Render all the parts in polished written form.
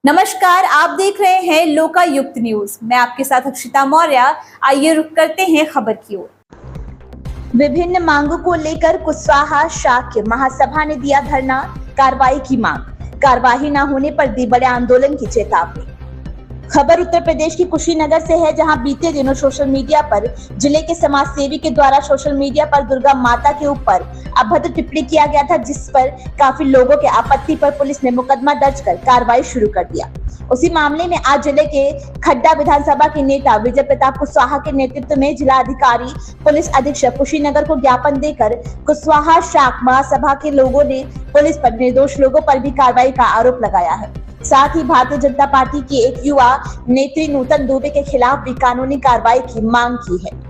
नमस्कार, आप देख रहे हैं लोकायुक्त न्यूज। मैं आपके साथ अक्षिता मौर्य। आइए रुक करते हैं खबर की ओर। विभिन्न मांगों को लेकर कुशवाहा शाक्य महासभा ने दिया धरना, कार्रवाई की मांग। कार्रवाई न होने पर दी बड़े आंदोलन की चेतावनी। खबर उत्तर प्रदेश की कुशीनगर से है, जहां बीते दिनों सोशल मीडिया पर जिले के समाज सेवी के द्वारा सोशल मीडिया पर दुर्गा माता के ऊपर अभद्र टिप्पणी किया गया था, जिस पर काफी लोगों के आपत्ति पर पुलिस ने मुकदमा दर्ज कर कार्रवाई शुरू कर दिया। उसी मामले में आज जिले के खड्डा विधानसभा के नेता विजय प्रताप कुशवाहा के नेतृत्व में जिला अधिकारी पुलिस अधीक्षक कुशीनगर को ज्ञापन देकर कुशवाहा शाख महासभा के लोगों ने पुलिस पर निर्दोष लोगों पर भी कार्रवाई का आरोप लगाया है। साथ ही भारतीय जनता पार्टी की एक युवा नेत्री नूतन दुबे के खिलाफ भी कानूनी कार्रवाई की मांग की है।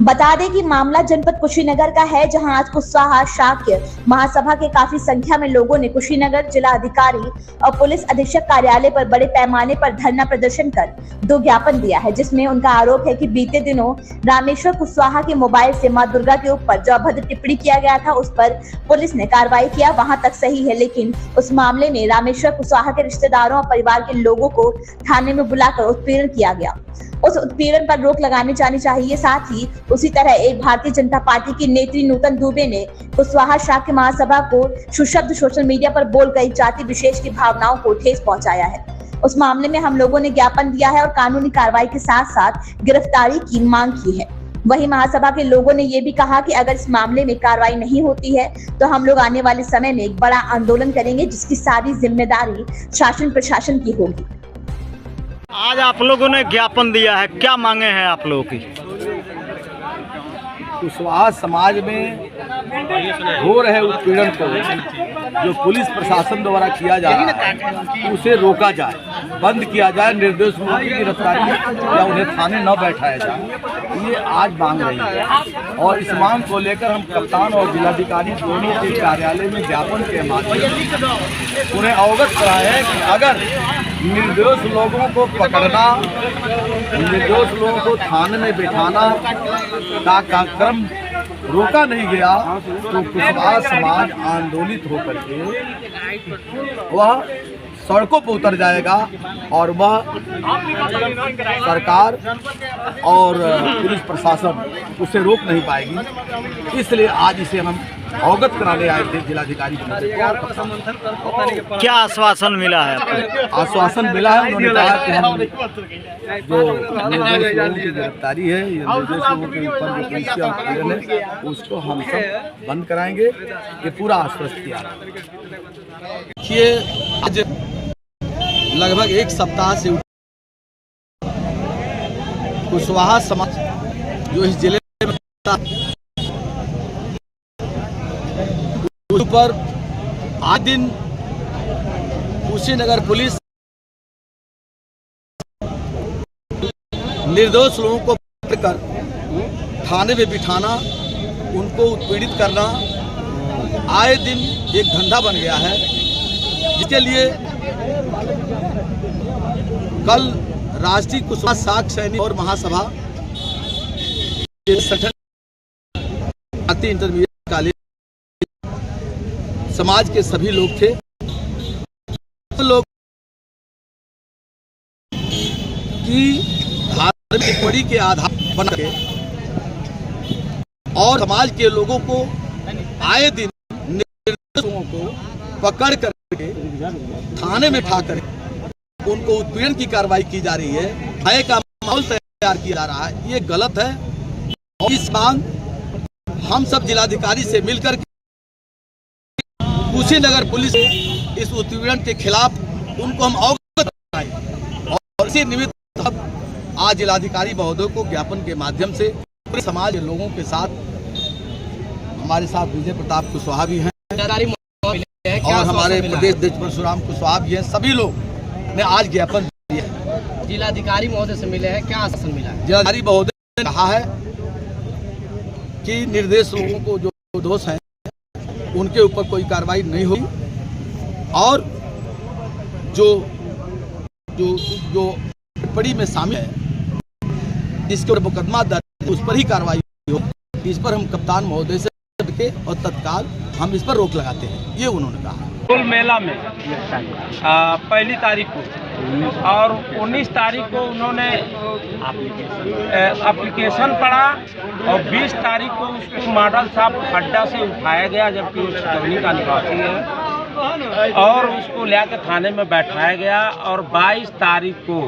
बता दें कि मामला जनपद कुशीनगर का है, जहां आज कुशवाहा शाक्य महासभा के काफी संख्या में लोगों ने कुशीनगर जिला अधिकारी और पुलिस अधीक्षक कार्यालय पर बड़े पैमाने पर धरना प्रदर्शन कर दो ज्ञापन दिया है, जिसमें उनका आरोप है कि बीते दिनों रामेश्वर कुशवाहा के मोबाइल से मां दुर्गा के ऊपर जो अभद्र टिप्पणी किया गया था, उस पर पुलिस ने कार्रवाई किया, वहां तक सही है। लेकिन उस मामले में रामेश्वर कुशवाहा के रिश्तेदारों और परिवार के लोगों को थाने में बुलाकर उत्पीड़न किया गया। उस उत्पीड़न पर रोक लगानी जानी चाहिए। साथ ही उसी तरह एक भारतीय जनता पार्टी की नेत्री नूतन दुबे ने कुशवाहा शाक्य महासभा को सुशब्द सोशल मीडिया पर बोल गई जाति विशेष की भावनाओं को ठेस पहुंचाया है। उस मामले में हम लोगों ने ज्ञापन दिया है और कानूनी कार्रवाई के साथ साथ गिरफ्तारी की मांग की है। वहीं महासभा के लोगों ने ये भी कहा कि अगर इस मामले में कार्रवाई नहीं होती है तो हम लोग आने वाले समय में एक बड़ा आंदोलन करेंगे, जिसकी सारी जिम्मेदारी शासन प्रशासन की होगी। आज आप लोगों ने ज्ञापन दिया है, क्या मांगे हैं आप लोगों की? कुशवाहा समाज में हो रहे उत्पीड़न को जो पुलिस प्रशासन द्वारा किया जा रहा है उसे रोका जाए, बंद किया जाए, निर्दोष लोगों की गिरफ्तारी या उन्हें थाने न बैठाया जाए, ये आज मांग रही है। और इस मांग को लेकर हम कप्तान और जिलाधिकारी दोनों के कार्यालय में ज्ञापन के माध्यम से उन्हें अवगत कराए हैं कि अगर निर्दोष लोगों को पकड़ना, निर्दोष लोगों को थाने में बैठाना का क्रम रोका नहीं गया तो कुशवाहा समाज आंदोलित होकर के वह सड़कों पर उतर जाएगा और वह सरकार और पुलिस प्रशासन उसे रोक नहीं पाएगी। इसलिए आज इसे हम अवगत कराने आए थे जिलाधिकारी को। क्या आश्वासन मिला है आपको? आश्वासन मिला है, उन्होंने कहा कि हम जो निर्दोष लोगों की गिरफ्तारी है, ये निर्दोष लोगों के ऊपर जो पुलिस का उत्पीड़न है उसको हम सब बंद कराएंगे, ये पूरा आश्वस्त किया। देखिए, आज लगभग एक सप्ताह से कुशवाहा समाज जो इस जिले में उस पर आज दिन कुशीनगर पुलिस निर्दोष लोगों को पकड़कर थाने में बिठाना, उनको उत्पीड़ित करना आए दिन एक धंधा बन गया है, जिसके लिए कल राष्ट्रीय कुशवाहा शाक्य सैनिक और महासभा इंटरमीडिएट कॉलेज समाज के सभी लोग थे। लोग की धार्मिक टिप्पणी के आधार बना के और समाज के लोगों को आए दिन निर्दोषों को पकड़ करके थाने में ठा कर उनको उत्पीड़न की कार्रवाई की जा रही है, भय का माहौल तैयार किया जा रहा है, ये गलत है। और इस मांग हम सब जिलाधिकारी से मिलकर कुशीनगर पुलिस इस उत्पीड़न के खिलाफ उनको हम अवगत कराएं और इसी निमित्त आज जिलाधिकारी महोदय को ज्ञापन के माध्यम से पूरे समाज के लोगों के साथ, हमारे साथ विजय प्रताप कुशवाहा भी हैं और हमारे प्रदेश अध्यक्ष परशुराम कुशवाहा भी हैं, सभी लोग ने आज ज्ञापन दिया है। जिलाधिकारी महोदय से मिले हैं, क्या आश्वासन मिला है? जिलाधिकारी महोदय ने कहा है कि निर्दोष लोगों को जो दोष हैं उनके ऊपर कोई कार्रवाई नहीं होगी और जो जो जो टिप्पणी में शामिल है जिसके ऊपर मुकदमा दर्ज उस पर ही कार्रवाई हो। इस पर हम कप्तान महोदय से और तत्काल हम इस पर रोक लगाते हैं, ये उन्होंने कहा। कुल मेला में पहली तारीख को और 19 तारीख को उन्होंने एप्लीकेशन पढ़ा और 20 तारीख को उसको मॉडल साहब खड्डा से उठाया गया, जबकि वो छितौनी का निवासी है, और उसको लेकर थाने में बैठाया गया। और 22 तारीख को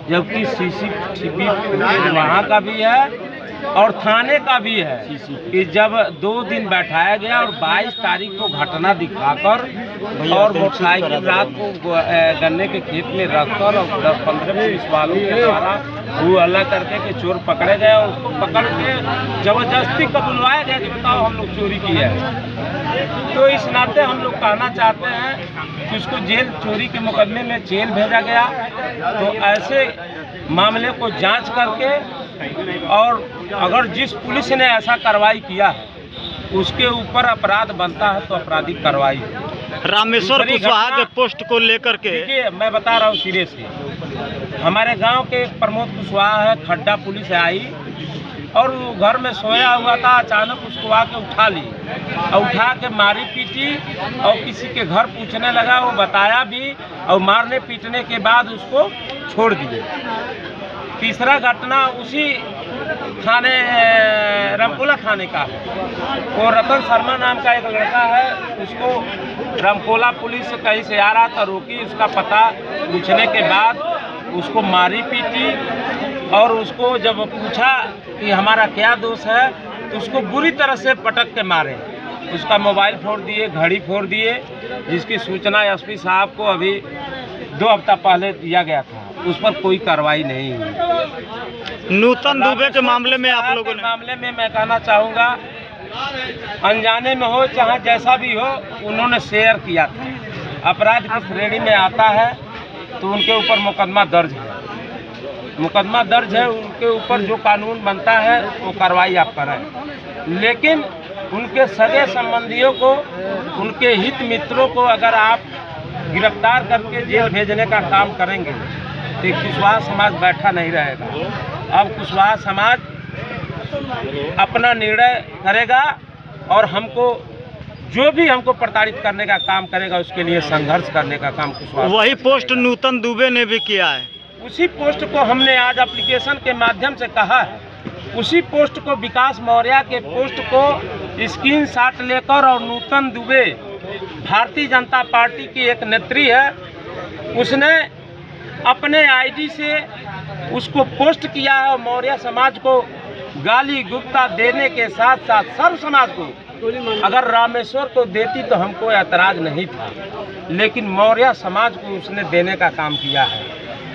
जबकि सीसीटीवी फुटेज वहाँ का भी है और थाने का भी है कि जब 2 दिन बैठाया गया और 22 तारीख को घटना दिखाकर और मोटरसाइकिल रात को गन्ने के खेत में रखकर और 10-15 पुलिस वालों के द्वारा वो अलग करके के चोर पकड़े गए और उसको पकड़ के जबरदस्ती कबुलवाया गया कि बताओ हम लोग चोरी किया है। तो इस नाते हम लोग कहना चाहते हैं कि उसको जेल, चोरी के मुकदमे में जेल भेजा गया। तो ऐसे मामले को जांच करके और अगर जिस पुलिस ने ऐसा कार्रवाई किया है उसके ऊपर अपराध बनता है तो आपराधिक कार्रवाई। रामेश्वर कुशवाहा के पोस्ट को लेकर के देखिए, मैं बता रहा हूँ सिरे से, हमारे गांव के प्रमोद कुशवाहा है, खड्डा पुलिस आई और वो घर में सोया हुआ था, अचानक उसको आके उठा ली और उठा के मारी पीटी और किसी के घर पूछने लगा, वो बताया भी और मारने पीटने के बाद उसको छोड़ दिए। तीसरा घटना उसी थाने रामकोला थाने का है, वो रतन शर्मा नाम का एक लड़का है, उसको रामकोला पुलिस कहीं से आ रहा था, रोकी, उसका पता पूछने के बाद उसको मारी पीटी और उसको जब पूछा कि हमारा क्या दोष है तो उसको बुरी तरह से पटक के मारे, उसका मोबाइल फोड़ दिए, घड़ी फोड़ दिए, जिसकी सूचना एसपी साहब को अभी 2 हफ्ता पहले दिया गया था, उस पर कोई कार्रवाई नहीं हुई। नूतन दुबे के मामले में आप लोगों ने मामले में मैं कहना चाहूँगा, अनजाने में हो चाहे जैसा भी हो, उन्होंने शेयर किया था, अपराध की श्रेणी में आता है तो उनके ऊपर मुकदमा दर्ज है, मुकदमा दर्ज है, उनके ऊपर जो कानून बनता है वो कार्रवाई आप करें। लेकिन उनके सगे संबंधियों को, उनके हित मित्रों को अगर आप गिरफ्तार करके जेल भेजने का काम करेंगे तो कुशवाहा समाज बैठा नहीं रहेगा। अब कुशवाहा समाज अपना निर्णय करेगा और हमको जो भी हमको प्रताड़ित करने का काम करेगा उसके लिए संघर्ष करने का काम कुशवाहा। वही पोस्ट नूतन दुबे ने भी किया है, उसी पोस्ट को हमने आज एप्लीकेशन के माध्यम से कहा है, उसी पोस्ट को विकास मौर्य के पोस्ट को स्क्रीनशॉट लेकर, और नूतन दुबे भारतीय जनता पार्टी की एक नेत्री है, उसने अपने आईडी से उसको पोस्ट किया है और मौर्य समाज को गाली गुप्ता देने के साथ साथ सर्व समाज को, अगर रामेश्वर को देती तो हमको ऐतराज नहीं था, लेकिन मौर्य समाज को उसने देने का काम किया है,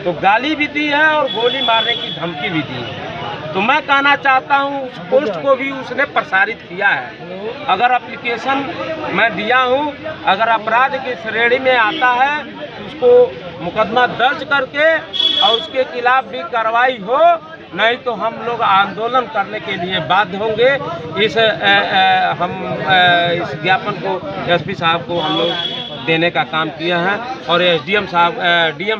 तो गाली भी दी है और गोली मारने की धमकी भी दी है। तो मैं कहना चाहता हूं उस पोस्ट को भी उसने प्रसारित किया है। अगर एप्लीकेशन मैं दिया हूं, अगर अपराध की श्रेणी में आता है तो उसको मुकदमा दर्ज करके और उसके खिलाफ भी कार्रवाई हो, नहीं तो हम लोग आंदोलन करने के लिए बाध्य होंगे। इस ज्ञापन को एसपी साहब को हम लोग देने का काम किया है और डीएम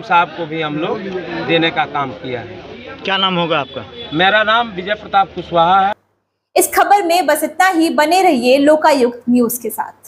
साहब को भी हम लोग देने का काम किया है। क्या नाम होगा आपका? मेरा नाम विजय प्रताप कुशवाहा है। इस खबर में बस इतना ही। बने रहिए लोकायुक्त न्यूज के साथ।